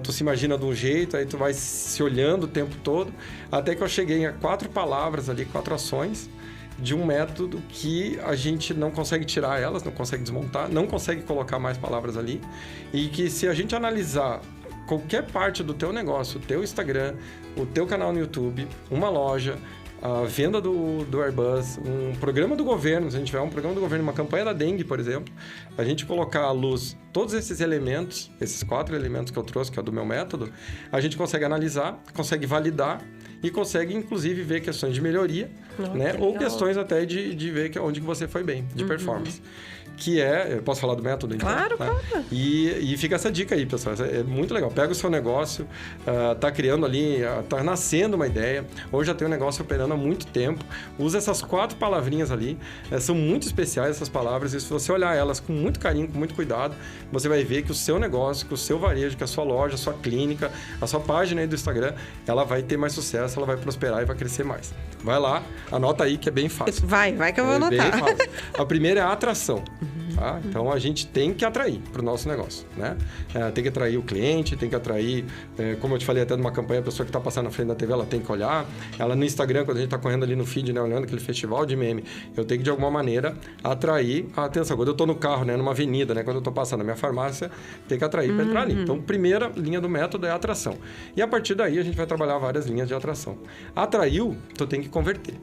S2: tu se imagina de um jeito, aí tu vai se olhando o tempo todo, até que eu cheguei a 4 palavras ali, 4 ações de um método que a gente não consegue tirar elas, não consegue desmontar, não consegue colocar mais palavras ali, e que se a gente analisar qualquer parte do teu negócio, o teu Instagram, o teu canal no YouTube, uma loja, a venda do Airbus, um programa do governo, se a gente tiver um programa do governo, uma campanha da dengue, por exemplo, a gente colocar à luz todos esses elementos, esses 4 elementos que eu trouxe, que é do meu método, a gente consegue analisar, consegue validar e consegue, inclusive, ver questões de melhoria, né? Ou questões até de ver onde que você foi bem, de performance. Que eu posso falar do método? Então,
S1: claro,
S2: né?
S1: claro.
S2: E fica essa dica aí, pessoal. É muito legal. Pega o seu negócio, tá criando ali, tá nascendo uma ideia. Hoje já tem um negócio operando há muito tempo. Usa essas 4 palavrinhas ali. São muito especiais essas palavras. E se você olhar elas com muito carinho, com muito cuidado, você vai ver que o seu negócio, que o seu varejo, que a sua loja, a sua clínica, a sua página aí do Instagram, ela vai ter mais sucesso sucesso, ela vai prosperar e vai crescer mais. Vai lá, anota aí que é bem fácil.
S1: Vai que eu vou anotar.
S2: Bem fácil. A primeira é a atração. Tá? Então, a gente tem que atrair para o nosso negócio, né? Tem que atrair o cliente, tem que atrair, como eu te falei até numa campanha, a pessoa que está passando na frente da TV, ela tem que olhar. Ela no Instagram, quando a gente está correndo ali no feed, né, olhando aquele festival de meme, eu tenho que, de alguma maneira, atrair a atenção. Quando eu estou no carro, né, numa avenida, né, quando eu estou passando na minha farmácia, tem que atrair para entrar ali. Então, primeira linha do método é a atração. E a partir daí, a gente vai trabalhar várias linhas de atração. Atraiu, tu tem que converter.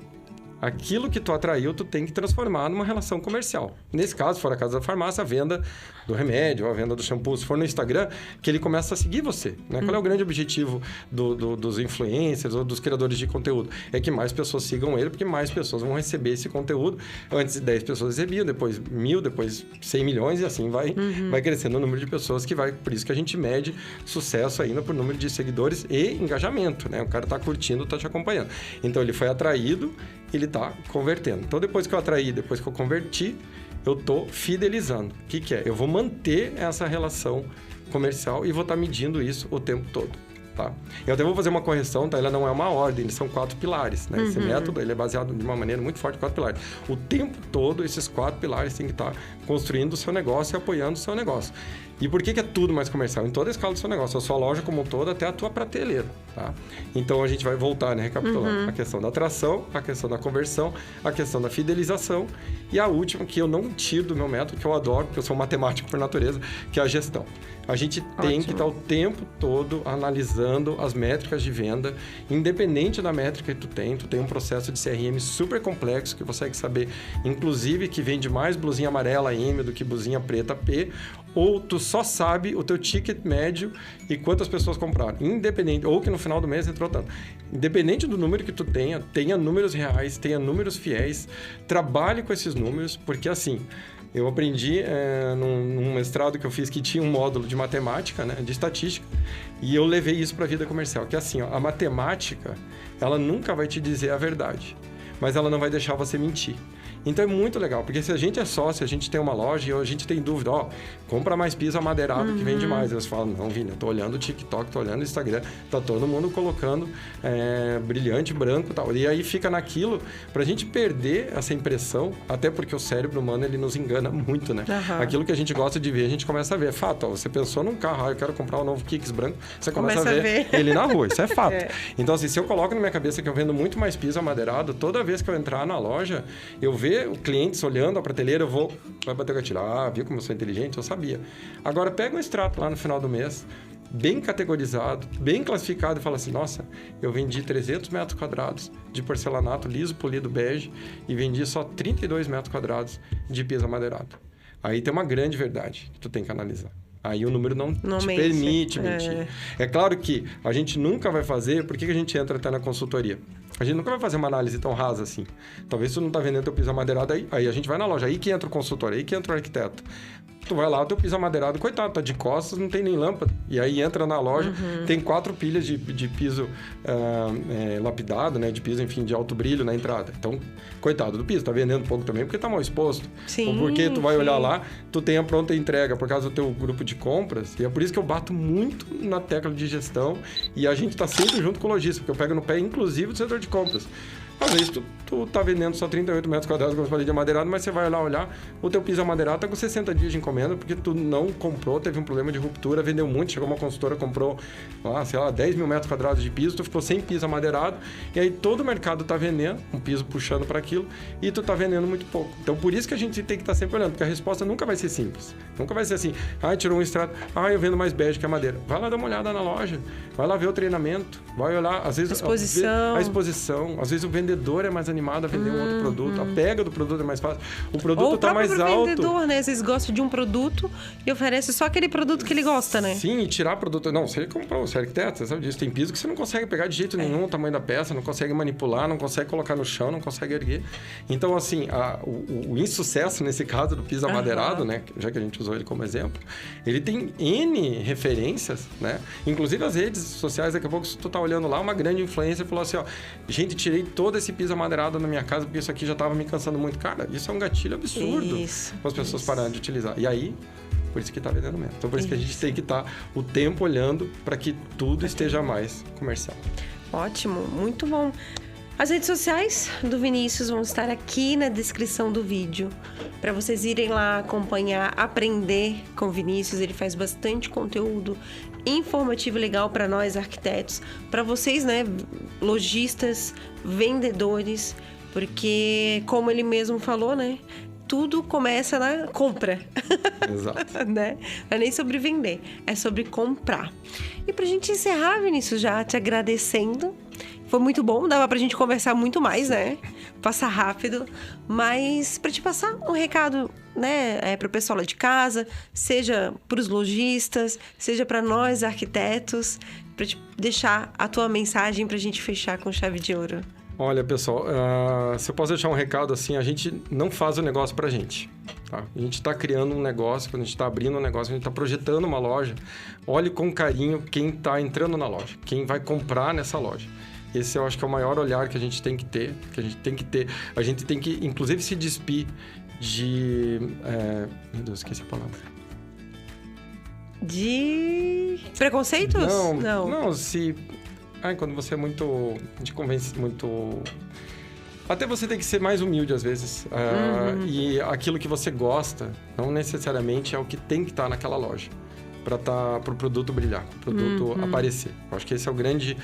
S2: Aquilo que tu atraiu, tu tem que transformar numa relação comercial. Nesse caso, se for a casa da farmácia, a venda do remédio, a venda do shampoo. Se for no Instagram, que ele começa a seguir você. Né? Qual é o grande objetivo dos influencers ou dos criadores de conteúdo? É que mais pessoas sigam ele, porque mais pessoas vão receber esse conteúdo. Antes 10 pessoas recebiam, depois 1.000, depois 100 milhões e assim vai crescendo o número de pessoas que vai... Por isso que a gente mede sucesso ainda por número de seguidores e engajamento. Né? O cara tá curtindo, tá te acompanhando. Então, ele foi atraído, ele está convertendo. Então, depois que eu atraí, depois que eu converti, eu estou fidelizando. O que é? Eu vou manter essa relação comercial e vou estar medindo isso o tempo todo. Tá? Eu até vou fazer uma correção, tá? Ela não é uma ordem, eles são 4 pilares. Né? Esse método ele é baseado de uma maneira muito forte em 4 pilares. O tempo todo, esses 4 pilares têm que estar construindo o seu negócio e apoiando o seu negócio. E por que é tudo mais comercial? Em toda a escala do seu negócio, a sua loja como um todo, até a tua prateleira. Tá? Então, a gente vai voltar, né, recapitulando. A questão da atração, a questão da conversão, a questão da fidelização e a última, que eu não tiro do meu método, que eu adoro, porque eu sou matemático por natureza, que é a gestão. A gente tem que estar o tempo todo analisando as métricas de venda, independente da métrica que tu tem um processo de CRM super complexo, que você consegue saber, inclusive, que vende mais blusinha amarela M do que blusinha preta P, ou tu só sabe o teu ticket médio e quantas pessoas compraram. Independente, ou que no final do mês entrou tanto. Independente do número que tu tenha números reais, tenha números fiéis, trabalhe com esses números, porque assim... Eu aprendi num mestrado que eu fiz que tinha um módulo de matemática, né, de estatística, e eu levei isso para a vida comercial, que é assim, ó, a matemática, ela nunca vai te dizer a verdade, mas ela não vai deixar você mentir. Então é muito legal, porque se a gente é sócio, a gente tem uma loja e a gente tem dúvida, compra mais piso amadeirado que vende mais. Eles falam, não, Vini, eu tô olhando o TikTok, tô olhando o Instagram, tá todo mundo colocando brilhante, branco e tal. E aí fica naquilo, pra gente perder essa impressão, até porque o cérebro humano, ele nos engana muito, né? Aquilo que a gente gosta de ver, a gente começa a ver. É fato, você pensou num carro, eu quero comprar um novo Kicks branco, você começa a ver ele na rua, isso é fato. Então, assim, se eu coloco na minha cabeça que eu vendo muito mais piso amadeirado, toda vez que eu entrar na loja, eu vejo o cliente olhando a prateleira, vai bater o gatilho. Viu como eu sou inteligente? Eu sabia. Agora, pega um extrato lá no final do mês, bem categorizado, bem classificado e fala assim, nossa, eu vendi 300 metros quadrados de porcelanato liso, polido, bege e vendi só 32 metros quadrados de piso amadeirado. Aí tem uma grande verdade que tu tem que analisar. Aí o número não te permite mentir. É claro que a gente nunca vai fazer... Por que a gente entra até na consultoria? A gente nunca vai fazer uma análise tão rasa assim. Talvez tu não tá vendendo teu piso amadeirado aí a gente vai na loja. Aí que entra o consultor, aí que entra o arquiteto. Tu vai lá, o teu piso amadeirado, coitado, tá de costas, não tem nem lâmpada. E aí entra na loja, tem 4 pilhas de piso lapidado, né? De piso, enfim, de alto brilho na entrada. Então, coitado do piso, tá vendendo pouco também porque tá mal exposto.
S1: Sim,
S2: ou porque tu vai olhar lá, tu tem a pronta entrega por causa do teu grupo de compras. E é por isso que eu bato muito na tecla de gestão e a gente tá sempre junto com o lojista, porque eu pego no pé, inclusive, do setor de compras. Às vezes tu tá vendendo só 38 metros quadrados, como eu falei, de amadeirado, mas você vai lá olhar, o teu piso amadeirado tá com 60 dias de encomenda, porque tu não comprou, teve um problema de ruptura, vendeu muito, chegou uma consultora, comprou, 10 mil metros quadrados de piso, tu ficou sem piso amadeirado, e aí todo o mercado tá vendendo, um piso puxando para aquilo, e tu tá vendendo muito pouco. Então, por isso que a gente tem que estar sempre olhando, porque a resposta nunca vai ser simples. Nunca vai ser assim, tirou um extrato, eu vendo mais bege que a madeira. Vai lá dar uma olhada na loja, vai lá ver o treinamento, vai olhar, às vezes... A exposição, às vezes o vendedor é mais animado a vender um outro produto, a pega do produto é mais fácil, o produto tá mais alto.
S1: O vendedor, né? Às vezes gosta de um produto e oferece só aquele produto que ele gosta, né?
S2: Sim, e tirar produto... Não, você comprou, você é arquiteto, você sabe disso. Tem piso que você não consegue pegar de jeito nenhum o tamanho da peça, não consegue manipular, não consegue colocar no chão, não consegue erguer. Então, assim, o insucesso nesse caso do piso amadeirado, né? Já que a gente usou ele como exemplo, ele tem N referências, né? Inclusive as redes sociais, daqui a pouco, se tu tá olhando lá, uma grande influência falou assim, gente, tirei todo esse piso amadeirado na minha casa porque isso aqui já tava me cansando muito. Cara, isso é um gatilho absurdo para as pessoas pararem de utilizar. E aí, por isso que tá vendendo menos. Então, por isso que a gente tem que estar o tempo olhando para que tudo esteja mais comercial.
S1: Ótimo, muito bom. As redes sociais do Vinícius vão estar aqui na descrição do vídeo, para vocês irem lá acompanhar, aprender com o Vinícius. Ele faz bastante conteúdo informativo e legal para nós arquitetos, para vocês, né, lojistas, vendedores, porque, como ele mesmo falou, né, tudo começa na compra.
S2: Exato.
S1: Né? Não é nem sobre vender, é sobre comprar. E pra gente encerrar, Vinícius, já te agradecendo. Foi muito bom, dava pra gente conversar muito mais, né? Passar rápido. Mas pra te passar um recado, né, pro pessoal lá de casa, seja pros lojistas, seja pra nós arquitetos, pra te deixar a tua mensagem pra gente fechar com chave de ouro.
S2: Olha, pessoal, se eu posso deixar um recado assim, a gente não faz o negócio pra gente. Tá? A gente está criando um negócio, quando a gente está abrindo um negócio, a gente está projetando uma loja. Olhe com carinho quem está entrando na loja, quem vai comprar nessa loja. Esse eu acho que é o maior olhar que a gente tem que ter, a gente tem que, inclusive, se despir de... Meu Deus, esqueci a palavra.
S1: De preconceitos?
S2: Não, se... quando você é muito... te convence muito... Até você tem que ser mais humilde, às vezes. E aquilo que você gosta, não necessariamente é o que tem que estar naquela loja. Para o produto brilhar, para o produto aparecer. Eu acho que esse é o grande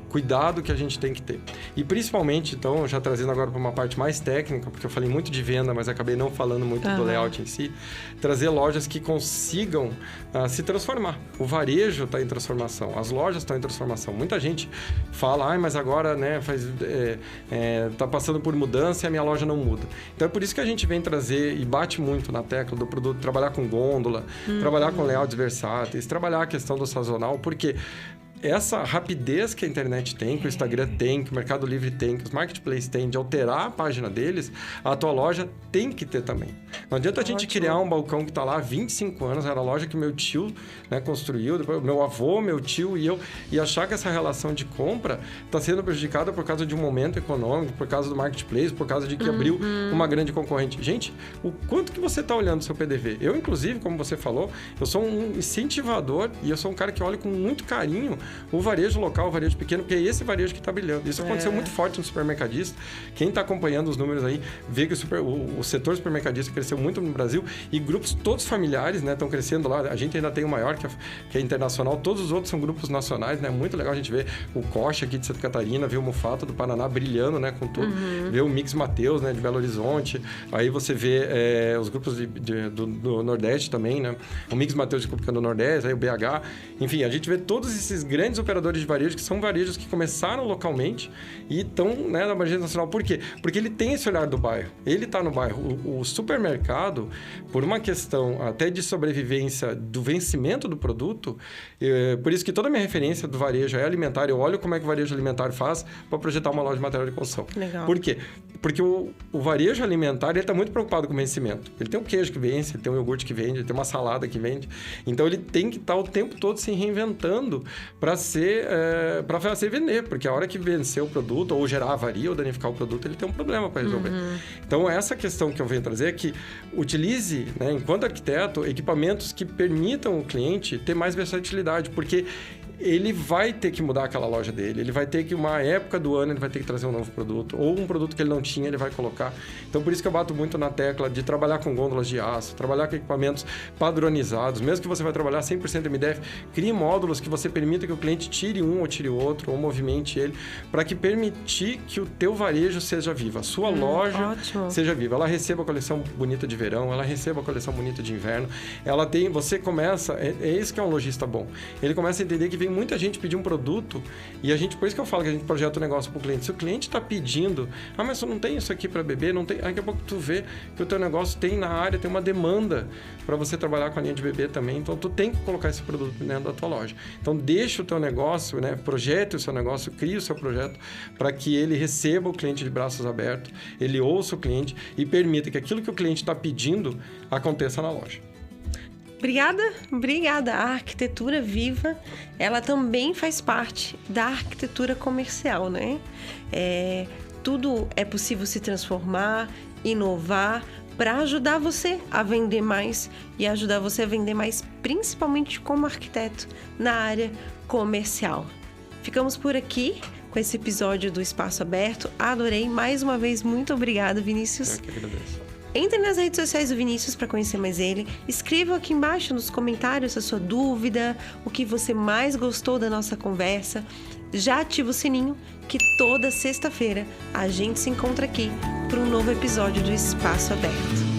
S2: cuidado que a gente tem que ter. E principalmente, então, já trazendo agora para uma parte mais técnica, porque eu falei muito de venda, mas acabei não falando muito do layout em si, trazer lojas que consigam se transformar. O varejo está em transformação, as lojas estão em transformação. Muita gente fala, mas agora, né, tá passando por mudança e a minha loja não muda. Então é por isso que a gente vem trazer e bate muito na tecla do produto, trabalhar com gôndola, trabalhar com layouts versáteis, trabalhar a questão do sazonal, porque essa rapidez que a internet tem, que o Instagram tem, que o Mercado Livre tem, que os marketplaces têm, de alterar a página deles, a tua loja tem que ter também. Não adianta a gente criar um balcão que está lá há 25 anos, era a loja que meu tio, né, construiu, depois meu avô, meu tio e eu, e achar que essa relação de compra está sendo prejudicada por causa de um momento econômico, por causa do marketplace, por causa de que abriu uma grande concorrente. Gente, o quanto que você está olhando o seu PDV? Eu, inclusive, como você falou, eu sou um incentivador e eu sou um cara que olha com muito carinho o varejo local, o varejo pequeno, porque é esse varejo que está brilhando. Isso aconteceu muito forte no supermercadista. Quem está acompanhando os números aí, vê que o setor supermercadista cresceu muito no Brasil e grupos todos familiares, né, estão crescendo lá. A gente ainda tem o maior, que é internacional. Todos os outros são grupos nacionais, né? Muito legal a gente ver o Coxa aqui de Santa Catarina, ver o Mufato do Paraná brilhando, né, com tudo. Ver o Mix Mateus, né, de Belo Horizonte. Aí você vê os grupos do Nordeste também, né? O Mix Mateus de Cupica do Nordeste, aí o BH. Enfim, a gente vê todos esses grandes operadores de varejo, que são varejos que começaram localmente e estão, né, na abrangência nacional. Por quê? Porque ele tem esse olhar do bairro. Ele está no bairro. O supermercado, por uma questão até de sobrevivência do vencimento do produto, por isso que toda a minha referência do varejo é alimentar. Eu olho como é que o varejo alimentar faz para projetar uma loja de material de construção.
S1: Legal.
S2: Por quê? Porque o varejo alimentar, ele está muito preocupado com o vencimento. Ele tem um queijo que vence, ele tem um iogurte que vende, ele tem uma salada que vende. Então, ele tem que estar o tempo todo se reinventando para fazer vender, porque a hora que vencer o produto, ou gerar avaria, ou danificar o produto, ele tem um problema para resolver. Então, essa questão que eu venho trazer é que utilize, né, enquanto arquiteto, equipamentos que permitam o cliente ter mais versatilidade, porque ele vai ter que mudar aquela loja dele, ele vai ter que, uma época do ano, ele vai ter que trazer um novo produto, ou um produto que ele não tinha, ele vai colocar. Então, por isso que eu bato muito na tecla de trabalhar com gôndolas de aço, trabalhar com equipamentos padronizados, mesmo que você vai trabalhar 100% MDF, crie módulos que você permita que o cliente tire um ou tire o outro, ou movimente ele, para que permitir que o teu varejo seja vivo, a sua loja seja viva. Ela receba a coleção bonita de verão, ela receba a coleção bonita de inverno, ela tem, você começa, é isso que é um lojista bom, ele começa a entender que vem muita gente pedir um produto e a gente, por isso que eu falo que a gente projeta o negócio para o cliente. Se o cliente está pedindo, mas eu não tenho isso aqui para beber, não tem, daqui a pouco tu vê que o teu negócio tem na área, tem uma demanda para você trabalhar com a linha de bebê também, então tu tem que colocar esse produto dentro da tua loja. Então deixa o teu negócio, né, projete o seu negócio, crie o seu projeto para que ele receba o cliente de braços abertos, ele ouça o cliente e permita que aquilo que o cliente está pedindo aconteça na loja.
S1: Obrigada. A arquitetura viva, ela também faz parte da arquitetura comercial, né? Tudo é possível se transformar, inovar, para ajudar você a vender mais e ajudar você a vender mais, principalmente como arquiteto, na área comercial. Ficamos por aqui com esse episódio do Espaço Aberto. Adorei. Mais uma vez, muito obrigada, Vinícius.
S2: Eu que agradeço.
S1: Entre nas redes sociais do Vinícius para conhecer mais ele. Escreva aqui embaixo nos comentários a sua dúvida, o que você mais gostou da nossa conversa. Já ativa o sininho que toda sexta-feira a gente se encontra aqui para um novo episódio do Espaço Aberto.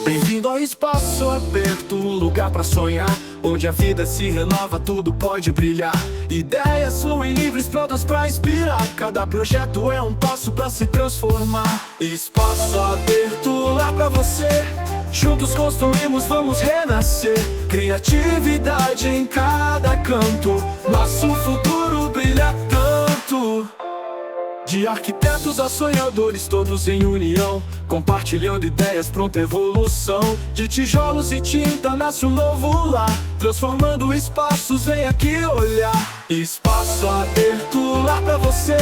S3: Bem-vindo ao Espaço Aberto, um lugar pra sonhar, onde a vida se renova, tudo pode brilhar. Ideias fluem livres, prontas pra inspirar. Cada projeto é um passo pra se transformar. Espaço Aberto lá pra você. Juntos construímos, vamos renascer. Criatividade em cada canto, nosso futuro brilha tanto. De arquitetos a sonhadores, todos em união, compartilhando ideias, pronta evolução. De tijolos e tinta nasce um novo lar, transformando espaços, vem aqui olhar. Espaço Aberto lá pra você.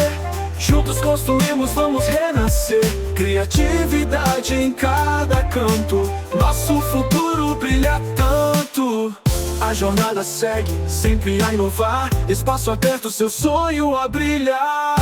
S3: Juntos construímos, vamos renascer. Criatividade em cada canto, nosso futuro brilha tanto. A jornada segue, sempre a inovar. Espaço Aberto, seu sonho a brilhar.